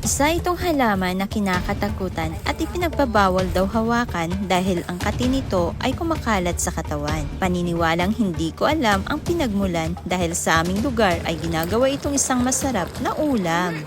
Isa itong halaman na kinakatakutan at ipinagbabawal daw hawakan dahil ang kati nito ay kumakalat sa katawan. Paniniwalang hindi ko alam ang pinagmulan dahil sa aming lugar ay ginagawa itong isang masarap na ulam.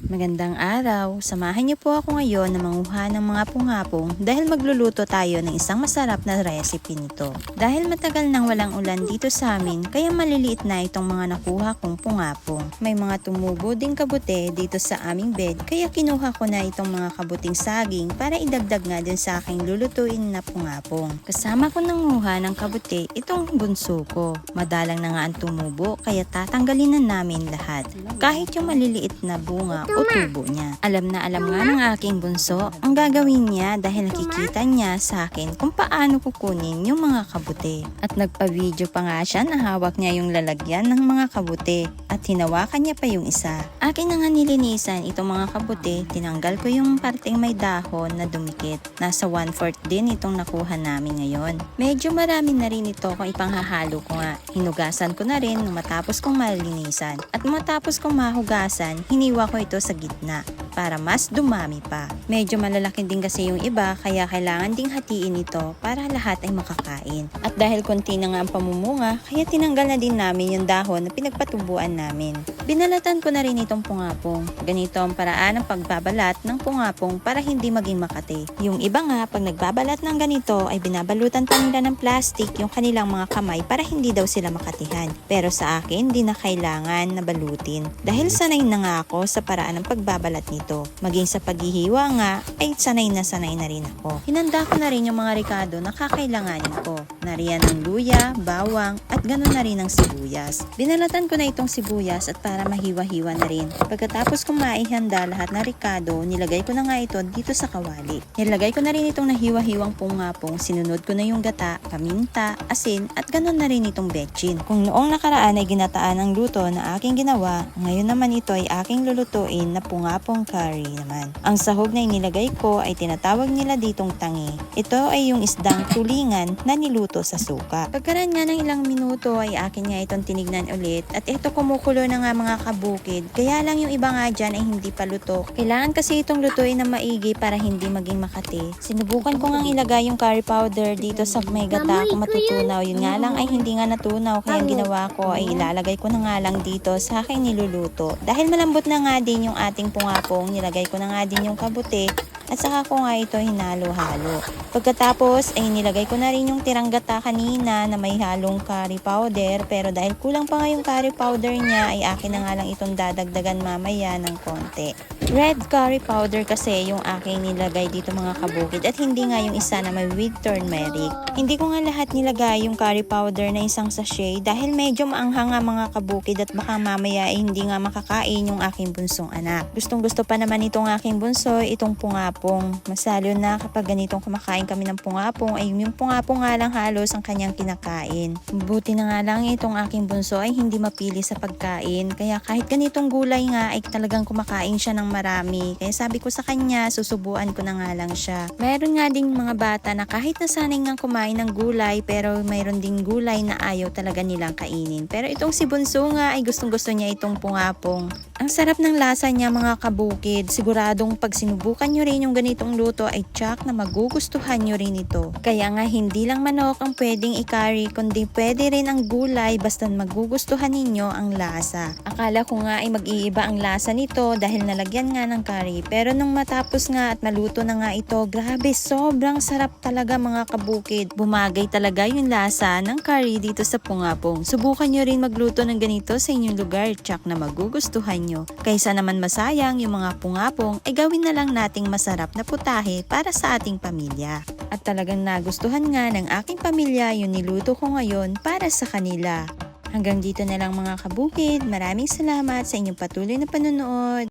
Magandang araw! Samahan niyo po ako ngayon na manguha ng mga pungapong dahil magluluto tayo ng isang masarap na recipe nito. Dahil matagal nang walang ulan dito sa amin, kaya maliliit na itong mga nakuha kong pungapong. May mga tumubo ding kabute dito sa aming bed, kaya kinuha ko na itong mga kabuting saging para idagdag nga din sa aking lulutuin na pungapong. Kasama ko nanguha ng kabute itong bunso ko. Madalang na nga ang tumubo, kaya tatanggalin na namin lahat. Kahit yung maliliit na bunga o tubo niya. Alam na alam nga ng aking bunso ang gagawin niya dahil nakikita niya sa akin kung paano kukunin yung mga kabute. At nagpa-video pa nga siya na hawak niya yung lalagyan ng mga kabute at hinawakan niya pa yung isa. Akin na nga nilinisan itong mga kabute, tinanggal ko yung parteng may dahon na dumikit. Nasa 1/4 din itong nakuha namin ngayon. Medyo marami na rin ito kung ipanghahalo ko nga. Hinugasan ko na rin nung matapos kong malinisan. At matapos kong mahugasan, hiniwa ko ito sa gitna para mas dumami pa. Medyo malalaki din kasi yung iba kaya kailangan ding hatiin ito para lahat ay makakain. At dahil konti na nga ang pamumunga, kaya tinanggal na din namin yung dahon na pinagpatubuan namin. Binalatan ko na rin itong pungapong. Ganito ang paraan ng pagbabalat ng pungapong para hindi maging makati. Yung iba nga pag nagbabalat ng ganito ay binabalutan pa nila ng plastic yung kanilang mga kamay para hindi daw sila makatihan. Pero sa akin, di na kailangan na balutin. Dahil sanay na nga ako sa paraan ng pagbabalat nito. Maging sa paghihiwa nga ay sanay na rin ako. Hinanda ko na rin yung mga ricado na kakailanganin ko. Nariyan ng luya, bawang at ganoon na rin ng sibuyas. Binalatan ko na itong sibuyas at para mahiwa-hiwa na rin. Pagkatapos kong maihanda lahat ng ricado, nilagay ko na nga ito dito sa kawali. Nilagay ko na rin itong nahiwa-hiwang pungapong, sinunod ko na yung gata, paminta, asin at ganoon na rin itong betchin. Kung noong nakaraan ay ginataan ang luto na aking ginawa, ngayon naman ito ay aking lulutuin na pungapong curry naman. Ang sahog na inilagay ko ay tinatawag nila ditong tangi. Ito ay yung isdang tulingan na niluto sa suka. Pagkaraan nga ng ilang minuto ay akin nga itong tinignan ulit at ito kumukulo na nga mga kabukid. Kaya lang yung iba nga dyan ay hindi pa luto. Kailangan kasi itong lutuin na maigi para hindi maging makati. Sinubukan ko nga ilagay yung curry powder dito sa may gata kung matutunaw. Yun nga lang ay hindi nga natunaw kaya ang ginawa ko ay ilalagay ko na nga lang dito sa aking niluluto. Dahil malambot na nga din yung ating pungapong, nilagay ko na nga din yung kabute at saka ko nga ito hinalo-halo. Pagkatapos ay nilagay ko na rin yung tirang gata kanina na may halong curry powder, pero dahil kulang pa nga yung curry powder niya ay akin na nga lang itong dadagdagan mamaya ng konti. Red curry powder kasi yung aking nilagay dito mga kabukid at hindi nga yung isa na may with turmeric. Hindi ko nga lahat nilagay yung curry powder na isang sachet dahil medyo maanghang nga mga kabukid at baka mamaya ay hindi nga makakain yung aking bunsong anak. Gustong gusto pa naman itong aking bunso itong pungapong. Masalo na kapag ganitong kumakain kami ng pungapong ay yung pungapong nga lang halos ang kanyang kinakain. Buti na nga lang itong aking bunso ay hindi mapili sa pagkain kaya kahit ganitong gulay nga ay talagang kumakain siya ng marami. Kaya sabi ko sa kanya, susubuan ko na nga lang siya. Mayroon nga ding mga bata na kahit nasanay nga kumain ng gulay pero mayroon ding gulay na ayaw talaga nilang kainin. Pero itong si bunso nga ay gustong gusto niya itong pungapong. Ang sarap ng lasa niya mga kabukid. Siguradong pag sinubukan nyo rin yung ganitong luto ay tsak na magugustuhan nyo rin ito. Kaya nga hindi lang manok ang pwedeng i-curry kundi pwede rin ang gulay basta magugustuhan ninyo ang lasa. Akala ko nga ay mag-iiba ang lasa nito dahil nalagyan nga ng curry. Pero nung matapos nga at maluto na nga ito, grabe sobrang sarap talaga mga kabukid. Bumagay talaga yung lasa ng curry dito sa pungapong. Subukan nyo rin magluto ng ganito sa inyong lugar, tsak na magugustuhan nyo. Kaysa naman masayang yung mga pungapong, ay gawin na lang nating masarap na putahe para sa ating pamilya. At talagang nagustuhan nga ng aking pamilya yung niluto ko ngayon para sa kanila. Hanggang dito na lang mga kabukid. Maraming salamat sa inyong patuloy na panonood.